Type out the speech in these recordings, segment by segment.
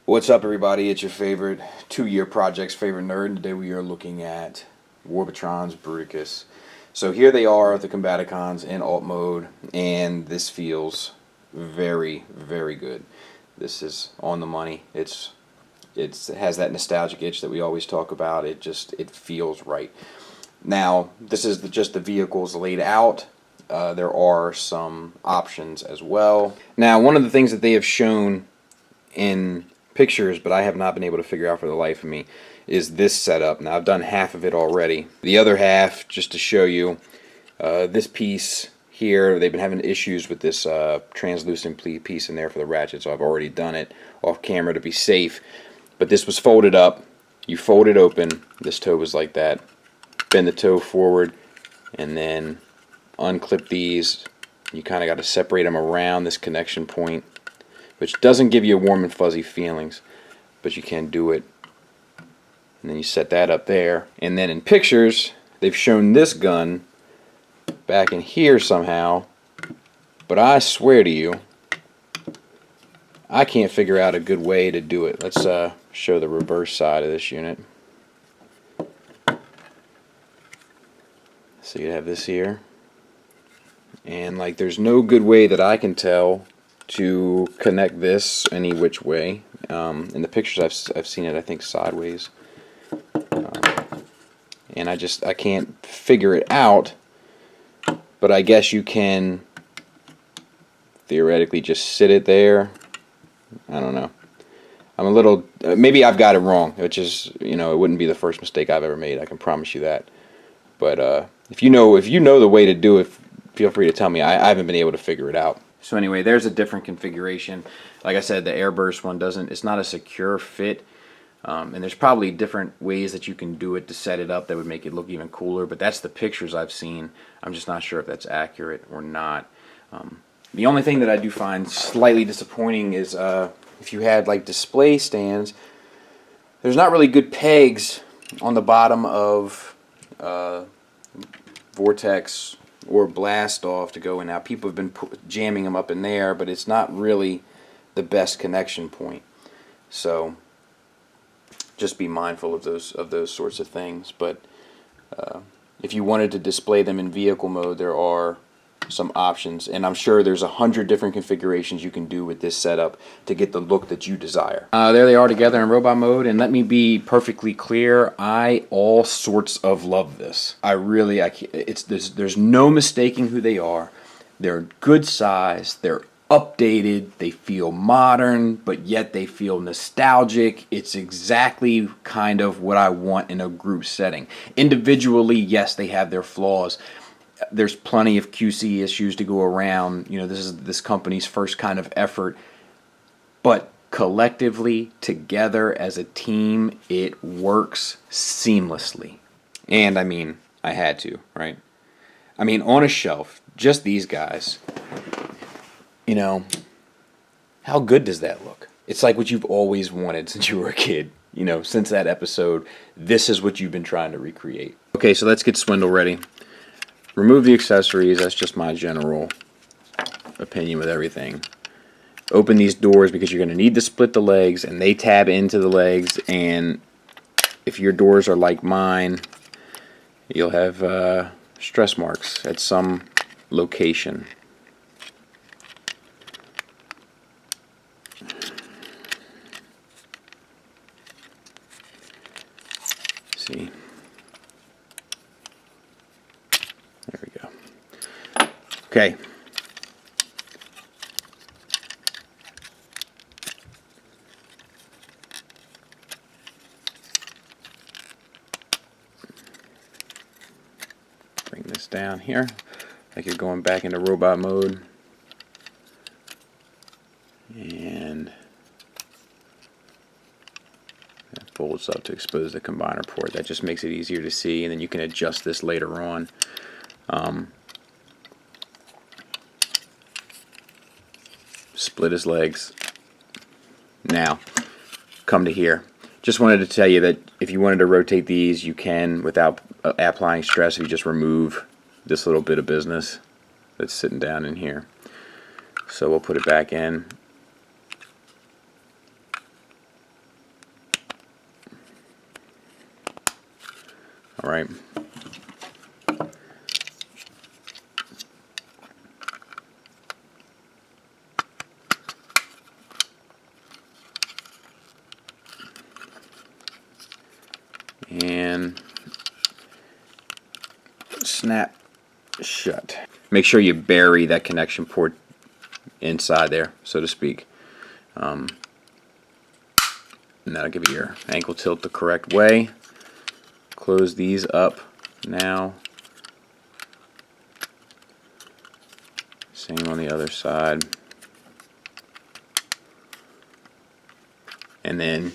What's up, everybody? It's your favorite two-year project's favorite nerd. Today we are looking at Warbotron's Bruticus. So here they are, the Combaticons in alt mode, and this feels very, very good. This is on the money. It has that nostalgic itch that we always talk about. It feels right. Now, this is just the vehicles laid out. There are some options as well. Now, one of the things that they have shown in pictures, but I have not been able to figure out for the life of me, is this setup. Now I've done half of it already. The other half, just to show you, this piece here, they've been having issues with this translucent piece in there for the ratchet, so I've already done it off camera to be safe. But this was folded up. You fold it open. This toe was like that. Bend the toe forward and then unclip these. You kind of got to separate them around this connection point, which doesn't give you warm and fuzzy feelings, but you can do it. And then you set that up there. And then in pictures, they've shown this gun back in here somehow, but I swear to you, I can't figure out a good way to do it. Let's show the reverse side of this unit. So you have this here. And like, there's no good way that I can tell to connect this any which way. In the pictures I've seen it, I think, sideways. And I can't figure it out, but I guess you can theoretically just sit it there. I don't know. I'm a little, maybe I've got it wrong, which is, you know, it wouldn't be the first mistake I've ever made, I can promise you that. But if you know the way to do it, feel free to tell me. I haven't been able to figure it out. So anyway, there's a different configuration. Like I said, the airburst one it's not a secure fit. And there's probably different ways that you can do it to set it up that would make it look even cooler, but that's the pictures I've seen. I'm just not sure if that's accurate or not. The only thing that I do find slightly disappointing is if you had like display stands, there's not really good pegs on the bottom of Vortex or Blast Off to go in. Now people have been jamming them up in there, but it's not really the best connection point. So just be mindful of those sorts of things. But if you wanted to display them in vehicle mode, there are some options, and I'm sure there's 100 different configurations you can do with this setup to get the look that you desire. There they are together in robot mode, and let me be perfectly clear, I all sorts of love this. There's no mistaking who they are. They're good size, they're updated, they feel modern, but yet they feel nostalgic. It's exactly kind of what I want in a group setting. Individually, yes, they have their flaws. There's plenty of QC issues to go around. You know, this is this company's first kind of effort. But collectively, together as a team, it works seamlessly. And I mean, I had to, right? I mean, on a shelf, just these guys, you know, how good does that look? It's like what you've always wanted since you were a kid. You know, since that episode, this is what you've been trying to recreate. Okay, so let's get Swindle ready. Remove the accessories, that's just my general opinion with everything. Open these doors because you're going to need to split the legs, and they tab into the legs, and if your doors are like mine, you'll have stress marks at some location. See. There we go. Okay. Bring this down here. Like you're going back into robot mode. And fold bolts up to expose the combiner port. That just makes it easier to see, and then you can adjust this later on. Split his legs. Now, come to here. Just wanted to tell you that if you wanted to rotate these, you can without applying stress if you just remove this little bit of business that's sitting down in here. So we'll put it back in. All right. And snap shut. Make sure you bury that connection port inside there, so to speak. And that'll give you your ankle tilt the correct way. Close these up now. Same on the other side. And then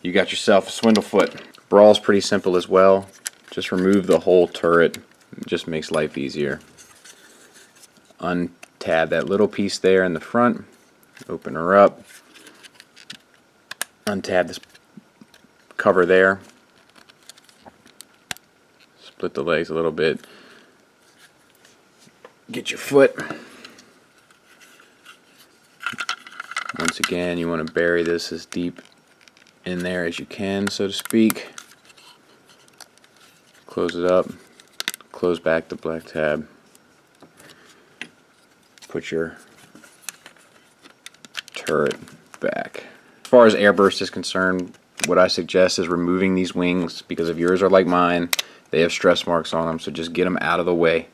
you got yourself a swindle foot. Brawl's pretty simple as well. Just remove the whole turret. It just makes life easier. Untab that little piece there in the front. Open her up. Untab this cover there. Split the legs a little bit. Get your foot. Once again, you want to bury this as deep in there as you can, so to speak. Close it up. Close back the black tab. Put your turret back. As far as airburst is concerned, what I suggest is removing these wings, because if yours are like mine, they have stress marks on them, so just get them out of the way.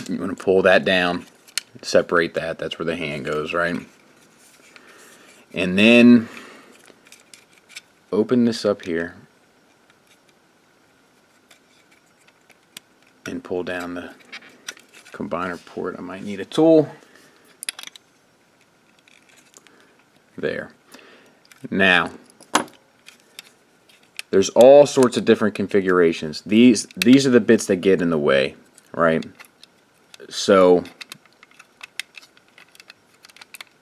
You want to pull that down, separate that, that's where the hand goes, right? And then open this up here and pull down the combiner port. I might need a tool. There. Now, there's all sorts of different configurations. These are the bits that get in the way, right? So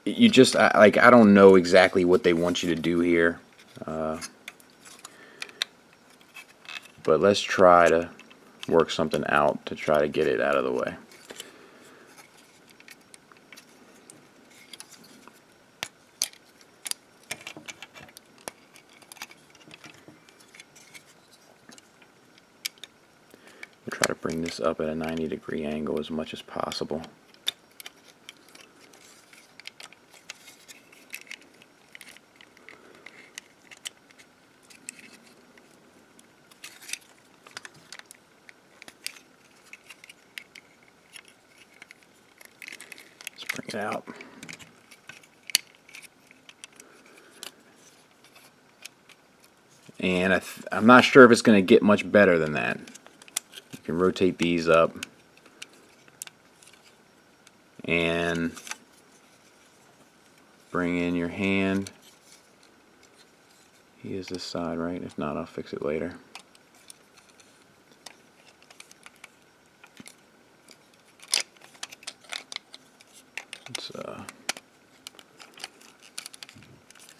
you just I don't know exactly what they want you to do here, but let's try to work something out to try to get it out of the way. We'll try to bring this up at a 90-degree angle as much as possible. Let's bring it out. And I'm not sure if it's going to get much better than that. You can rotate these up and bring in your hand. He is this side, right? If not, I'll fix it later. Let's,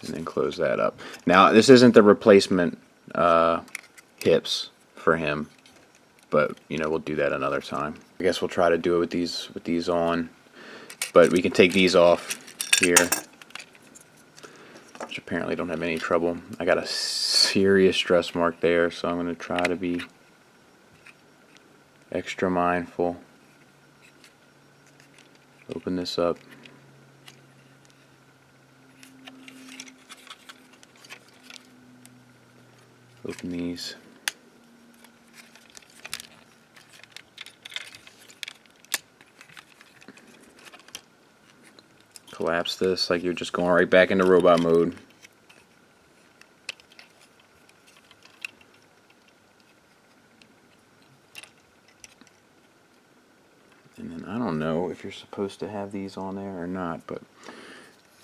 and then close that up. Now, this isn't the replacement hips for him, but you know, we'll do that another time. I guess we'll try to do it with these on, but we can take these off here, which apparently don't have any trouble. I got a serious stress mark there, so I'm going to try to be extra mindful. Open this up. Open these. Collapse this like you're just going right back into robot mode. And then I don't know if you're supposed to have these on there or not, but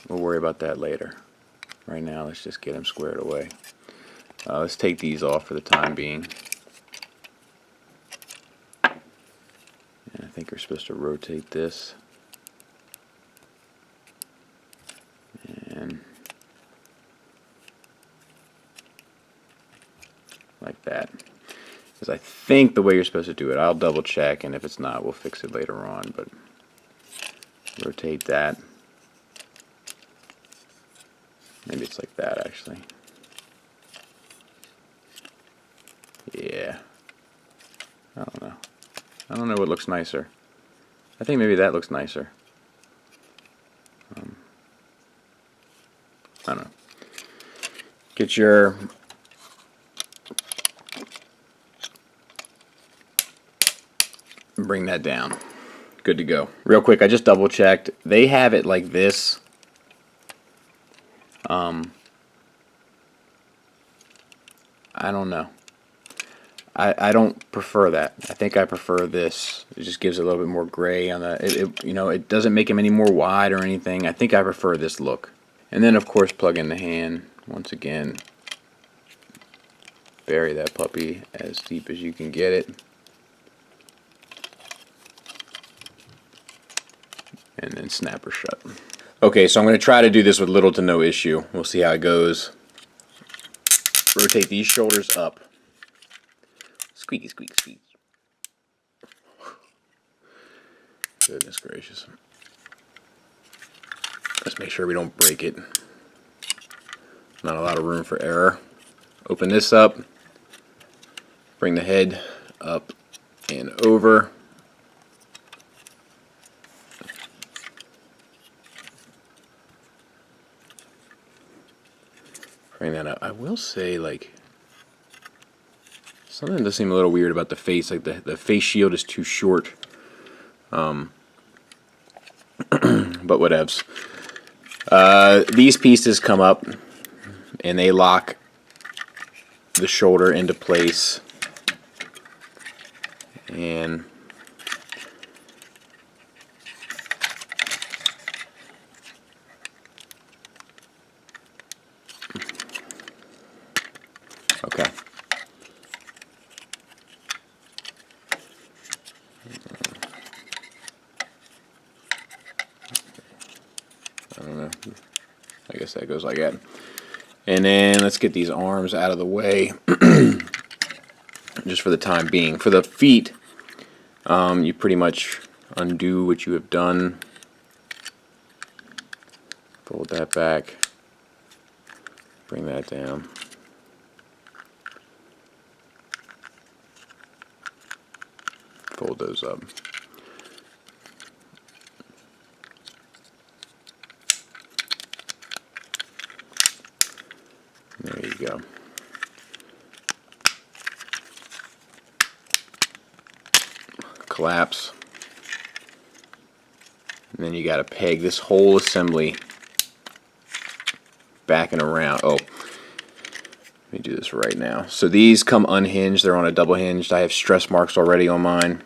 we'll worry about that later. Right now, let's just get them squared away. Let's take these off for the time being. And I think we're supposed to rotate this. And like that. Because I think the way you're supposed to do it, I'll double check, and if it's not, we'll fix it later on. But rotate that. Maybe it's like that, actually. Yeah. I don't know. I don't know what looks nicer. I think maybe that looks nicer. I don't know. Get your bring that down. Good to go. Real quick, I just double checked. They have it like this. I don't know. I don't prefer that. I think I prefer this. It just gives it a little bit more gray on the. You know, it doesn't make them any more wide or anything. I think I prefer this look. And then, of course, plug in the hand once again. Bury that puppy as deep as you can get it. And then snap her shut. Okay, so I'm going to try to do this with little to no issue. We'll see how it goes. Rotate these shoulders up. Squeaky, squeak, squeak. Goodness gracious. Let's make sure we don't break it. Not a lot of room for error. Open this up. Bring the head up and over. Bring that up. I will say, like, something does seem a little weird about the face. Like the face shield is too short. But whatevs. These pieces come up and they lock the shoulder into place. And okay. I don't know. I guess that goes like that. And then let's get these arms out of the way just for the time being. For the feet, you pretty much undo what you have done. Fold that back. Bring that down. Fold those up. There you go. Collapse. And then you got to peg this whole assembly back and around. Oh, let me do this right now. So these come unhinged. They're on a double hinged. I have stress marks already on mine.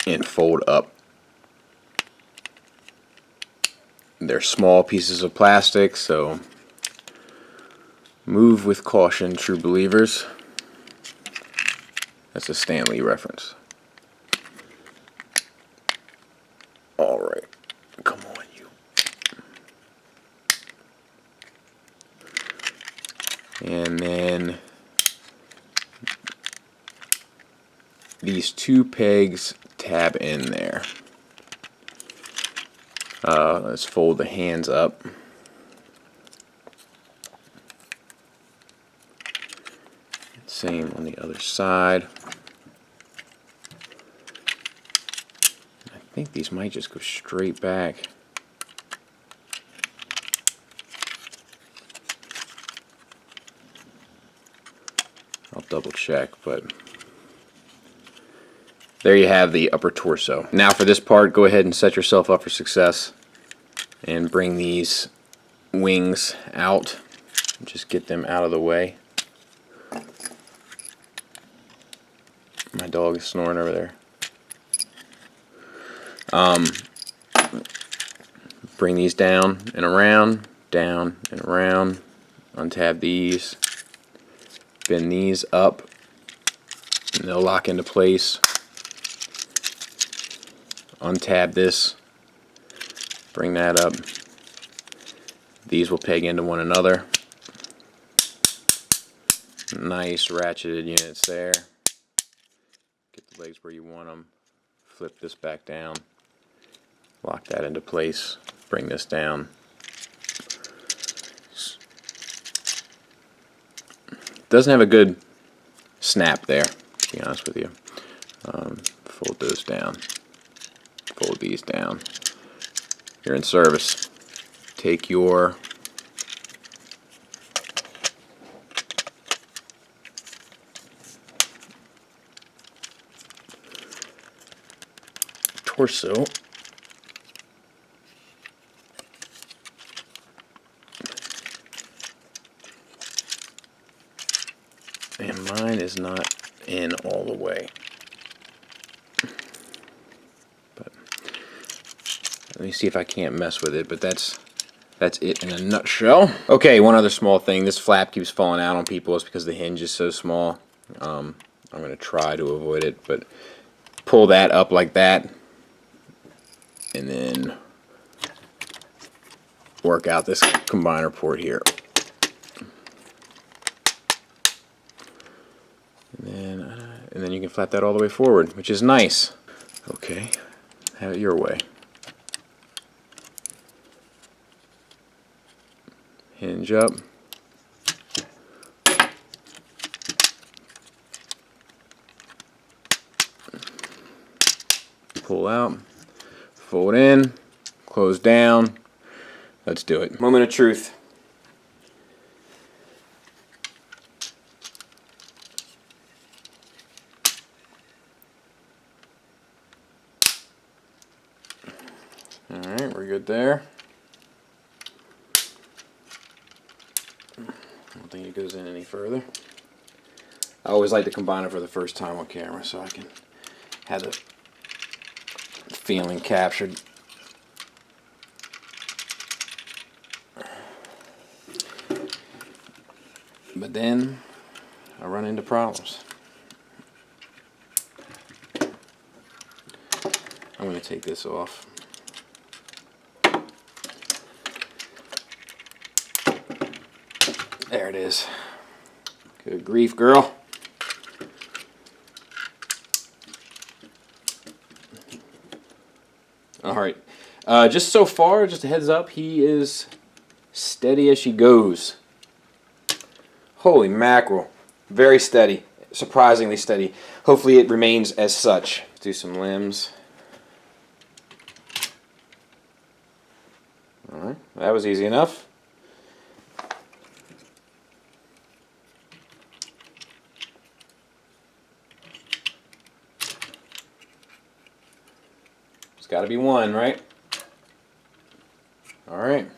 And fold up. They're small pieces of plastic, so move with caution, true believers. That's a Stanley reference. Alright, come on, you. And then these two pegs tab in there. Let's fold the hands up. Same on the other side. I think these might just go straight back. I'll double check, but there you have the upper torso. Now for this part, go ahead and set yourself up for success and bring these wings out. Just get them out of the way. My dog is snoring over there. Bring these down and around, untab these, bend these up, and they'll lock into place. Untab this, bring that up. These will peg into one another. Nice ratcheted units there. Get the legs where you want them. Flip this back down. Lock that into place. Bring this down. Doesn't have a good snap there, to be honest with you. Fold those down. Fold these down. You're in service. Take your torso and mine is not in all the way, but let me see if I can't mess with it. But that's it in a nutshell. Okay, one other small thing. This flap keeps falling out on people. It's because the hinge is so small. I'm going to try to avoid it, but pull that up like that and then work out this combiner port here. And then you can flap that all the way forward, which is nice. Okay, have it your way. Hinge up. Pull out. Fold in. Close down. Let's do it. Moment of truth. Alright, we're good there. I don't think it goes in any further. I always like to combine it for the first time on camera so I can have the feeling captured. But then I run into problems. I'm going to take this off. There it is. Good grief, girl. Alright. Just so far, just a heads up, he is steady as she goes. Holy mackerel. Very steady. Surprisingly steady. Hopefully it remains as such. Let's do some limbs. Alright, that was easy enough. It's got to be one, right? Alright.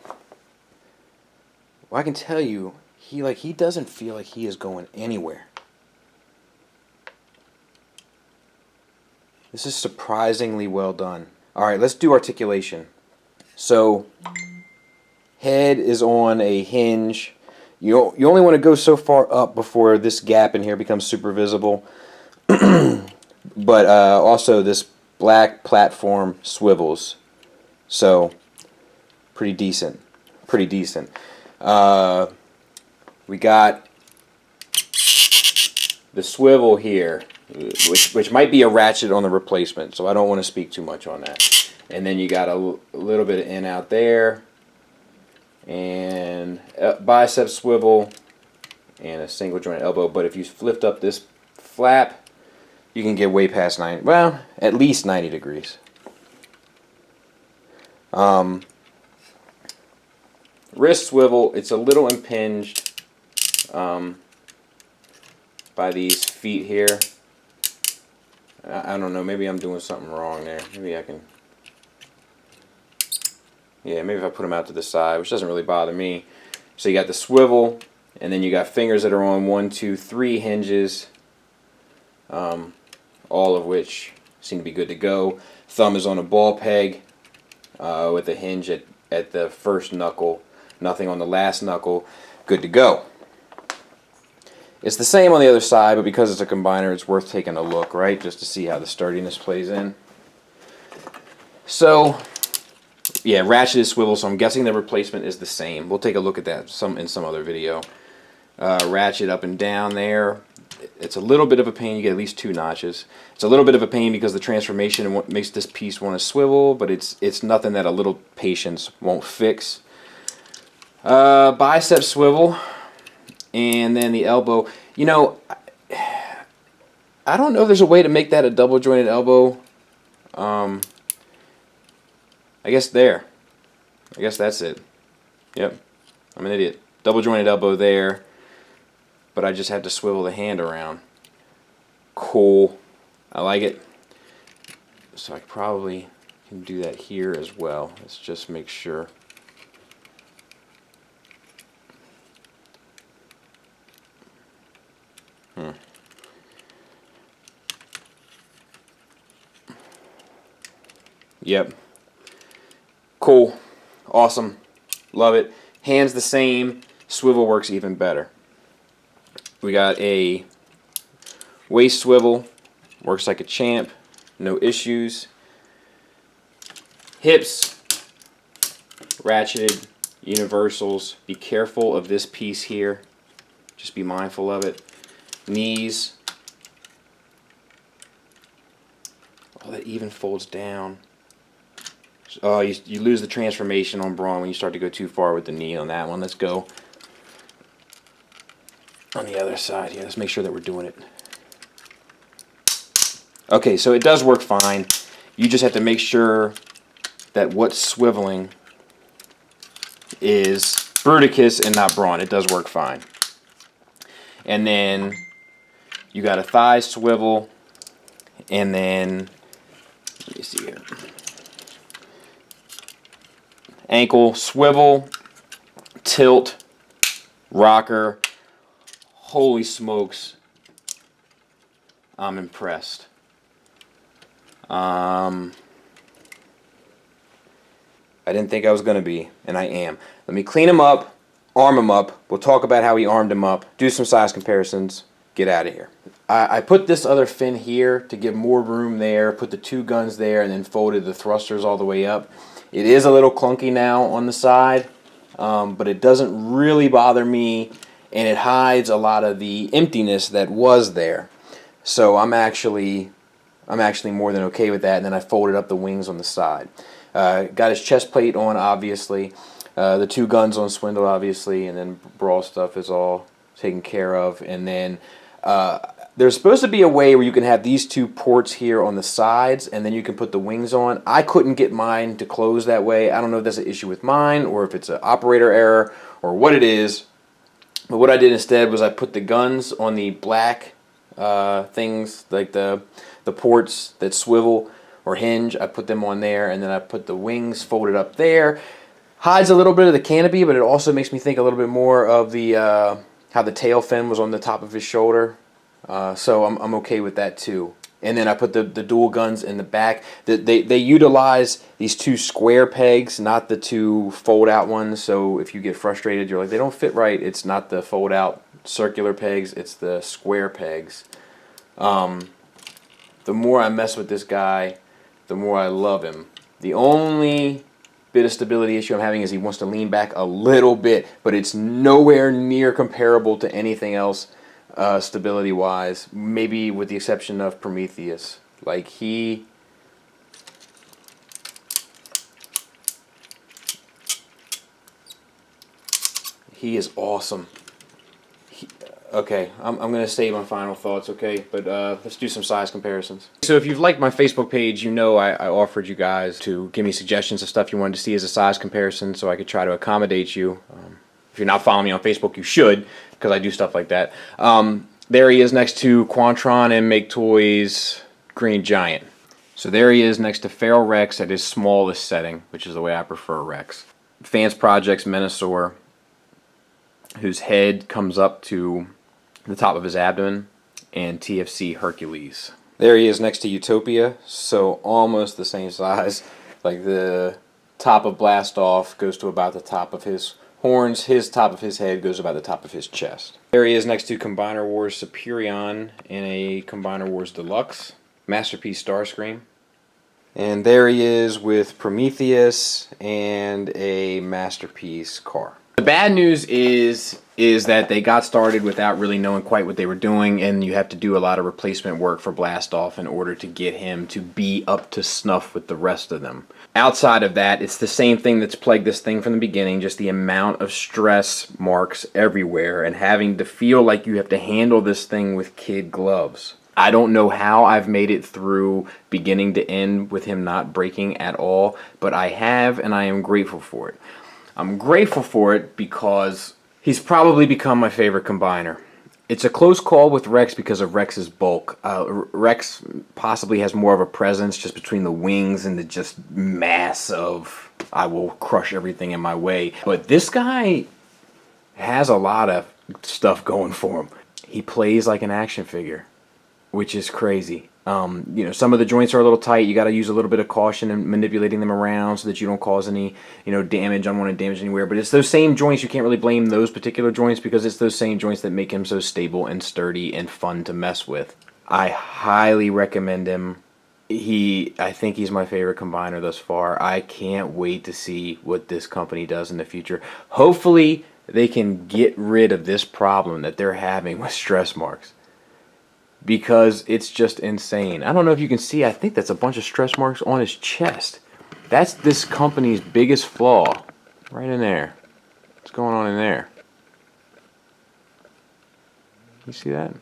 Well, I can tell you, he doesn't feel like he is going anywhere. This is surprisingly well done. Alright, let's do articulation. So, head is on a hinge. You only want to go so far up before this gap in here becomes super visible. But also this black platform swivels. So, pretty decent. Pretty decent. We got the swivel here, which might be a ratchet on the replacement, so I don't want to speak too much on that. And then you got a little bit of in out there, and a bicep swivel, and a single joint elbow. But if you lift up this flap, you can get way past 90, well, at least 90 degrees. Wrist swivel, it's a little impinged by these feet here. I don't know, maybe I'm doing something wrong there. Maybe I can... Yeah, maybe if I put them out to the side, which doesn't really bother me. So you got the swivel, and then you got fingers that are on 1, 2, 3 hinges, all of which seem to be good to go. Thumb is on a ball peg with a hinge at the first knuckle, nothing on the last knuckle. Good to go. It's the same on the other side, but because it's a combiner, it's worth taking a look, right? Just to see how the sturdiness plays in. So, yeah, ratcheted swivel, so I'm guessing the replacement is the same. We'll take a look at that in some other video. Ratchet up and down there. It's a little bit of a pain. You get at least 2 notches. It's a little bit of a pain because the transformation makes this piece want to swivel, but it's nothing that a little patience won't fix. Bicep swivel, and then the elbow. You know, I don't know if there's a way to make that a double jointed elbow. I guess there. I guess that's it. Yep, I'm an idiot. Double jointed elbow there, but I just have to swivel the hand around. Cool. I like it. So I probably can do that here as well. Let's just make sure. Yep. Cool. Awesome. Love it. Hands the same. Swivel works even better. We got a waist swivel. Works like a champ. No issues. Hips. Ratcheted. Universals. Be careful of this piece here. Just be mindful of it. Knees. Oh, that even folds down. Oh, you lose the transformation on Braun when you start to go too far with the knee on that one. Let's go on the other side here. Let's make sure that we're doing it. Okay, so it does work fine. You just have to make sure that what's swiveling is Bruticus and not Braun. It does work fine. And then you got a thigh swivel, and then let me see here. Ankle swivel, tilt, rocker. Holy smokes, I'm impressed. I didn't think I was going to be, and I am. Let me clean him up, arm him up. We'll talk about how he armed him up, do some size comparisons, get out of here. I put this other fin here to give more room there, put the 2 guns there, and then folded the thrusters all the way up. It is a little clunky now on the side, but it doesn't really bother me, and it hides a lot of the emptiness that was there. So I'm actually more than okay with that, and then I folded up the wings on the side. Got his chest plate on, obviously. The 2 guns on Swindle, obviously, and then Brawl stuff is all taken care of. And then there's supposed to be a way where you can have these 2 ports here on the sides, and then you can put the wings on. I couldn't get mine to close that way. I don't know if that's an issue with mine, or if it's an operator error, or what it is. But what I did instead was I put the guns on the black things, like the ports that swivel or hinge. I put them on there, and then I put the wings folded up there. Hides a little bit of the canopy, but it also makes me think a little bit more of the how the tail fin was on the top of his shoulder. So I'm okay with that too. And then I put the dual guns in the back. They utilize these 2 square pegs, not the 2 fold-out ones. So if you get frustrated, you're like, they don't fit right. It's not the fold-out circular pegs. It's the square pegs. The more I mess with this guy, the more I love him. The only bit of stability issue I'm having is he wants to lean back a little bit, but it's nowhere near comparable to anything else stability-wise, maybe with the exception of Prometheus. Like, he is awesome. Okay, I'm going to save my final thoughts, okay? But let's do some size comparisons. So if you've liked my Facebook page, you know I offered you guys to give me suggestions of stuff you wanted to see as a size comparison so I could try to accommodate you. If you're not following me on Facebook, you should, because I do stuff like that. There he is next to Quantron and Make Toys Green Giant. So there he is next to Feral Rex at his smallest setting, which is the way I prefer Rex. Fansproject's Menasor, whose head comes up to the top of his abdomen, and TFC Hercules. There he is next to Utopia, so almost the same size. Like the top of Blast Off goes to about the top of his horns, his top of his head goes about the top of his chest. There he is next to Combiner Wars Superion in a Combiner Wars Deluxe, Masterpiece Starscream. And there he is with Prometheus and a Masterpiece car. The bad news is that they got started without really knowing quite what they were doing, and you have to do a lot of replacement work for Blastoff in order to get him to be up to snuff with the rest of them. Outside of that, it's the same thing that's plagued this thing from the beginning, just the amount of stress marks everywhere and having to feel like you have to handle this thing with kid gloves. I don't know how I've made it through beginning to end with him not breaking at all, but I have, and I am grateful for it. I'm grateful for it because he's probably become my favorite combiner. It's a close call with Rex because of Rex's bulk. Rex possibly has more of a presence just between the wings and the just mass of I will crush everything in my way. But this guy has a lot of stuff going for him. He plays like an action figure, which is crazy. You know, some of the joints are a little tight. You got to use a little bit of caution in manipulating them around so that you don't cause any, damage, unwanted damage anywhere. But it's those same joints. You can't really blame those particular joints because it's those same joints that make him so stable and sturdy and fun to mess with. I highly recommend him. I think he's my favorite combiner thus far. I can't wait to see what this company does in the future. Hopefully, they can get rid of this problem that they're having with stress marks, because it's just insane. I don't know if you can see, I think that's a bunch of stress marks on his chest. That's this company's biggest flaw. Right in there. What's going on in there? You see that?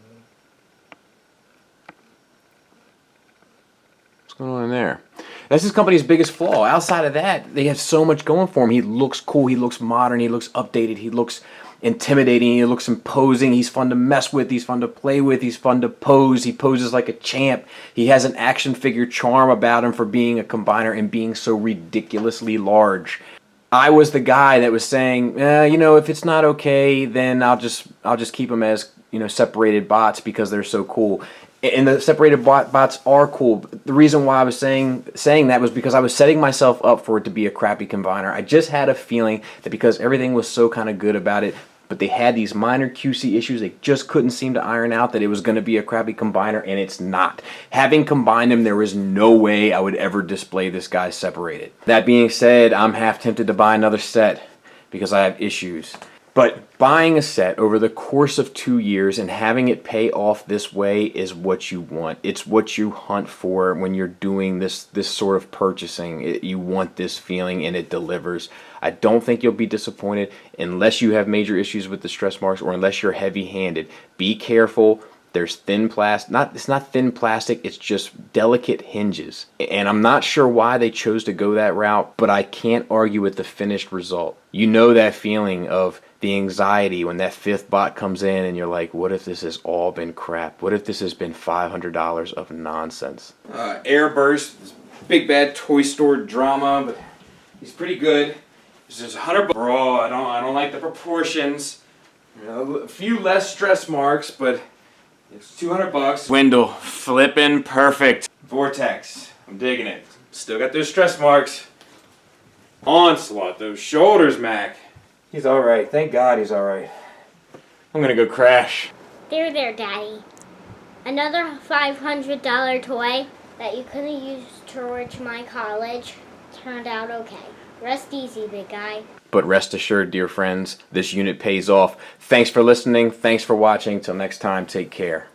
What's going on in there? That's this company's biggest flaw. Outside of that, they have so much going for him. He looks cool, he looks modern, he looks updated, he looks intimidating, he looks imposing, he's fun to mess with, he's fun to play with, he's fun to pose, he poses like a champ, he has an action figure charm about him for being a combiner and being so ridiculously large. I was the guy that was saying, if it's not okay, then I'll just keep them as, separated bots because they're so cool. And the separated bots are cool. The reason why I was saying that was because I was setting myself up for it to be a crappy combiner. I just had a feeling that because everything was so kind of good about it, but they had these minor QC issues they just couldn't seem to iron out, that it was going to be a crappy combiner, and it's not. Having combined them, there was no way I would ever display this guy separated. That being said, I'm half tempted to buy another set because I have issues. But buying a set over the course of 2 years and having it pay off this way is what you want. It's what you hunt for when you're doing this sort of purchasing. You want this feeling, and it delivers. I don't think you'll be disappointed unless you have major issues with the stress marks or unless you're heavy-handed. Be careful. There's thin plastic. It's not thin plastic, it's just delicate hinges. And I'm not sure why they chose to go that route, but I can't argue with the finished result. You know that feeling of the anxiety when that fifth bot comes in and you're like, what if this has all been crap? What if this has been $500 of nonsense? Airburst, this big bad toy store drama, but he's pretty good. This is $100. Bro, I don't like the proportions. A few less stress marks, but it's $200. Wendell, flippin' perfect. Vortex, I'm digging it. Still got those stress marks. Onslaught, those shoulders, Mac. He's alright. Thank God he's alright. I'm gonna go crash. There, Daddy. Another $500 toy that you could have used towards my college turned out okay. Rest easy, big guy. But rest assured, dear friends, this unit pays off. Thanks for listening. Thanks for watching. Till next time, take care.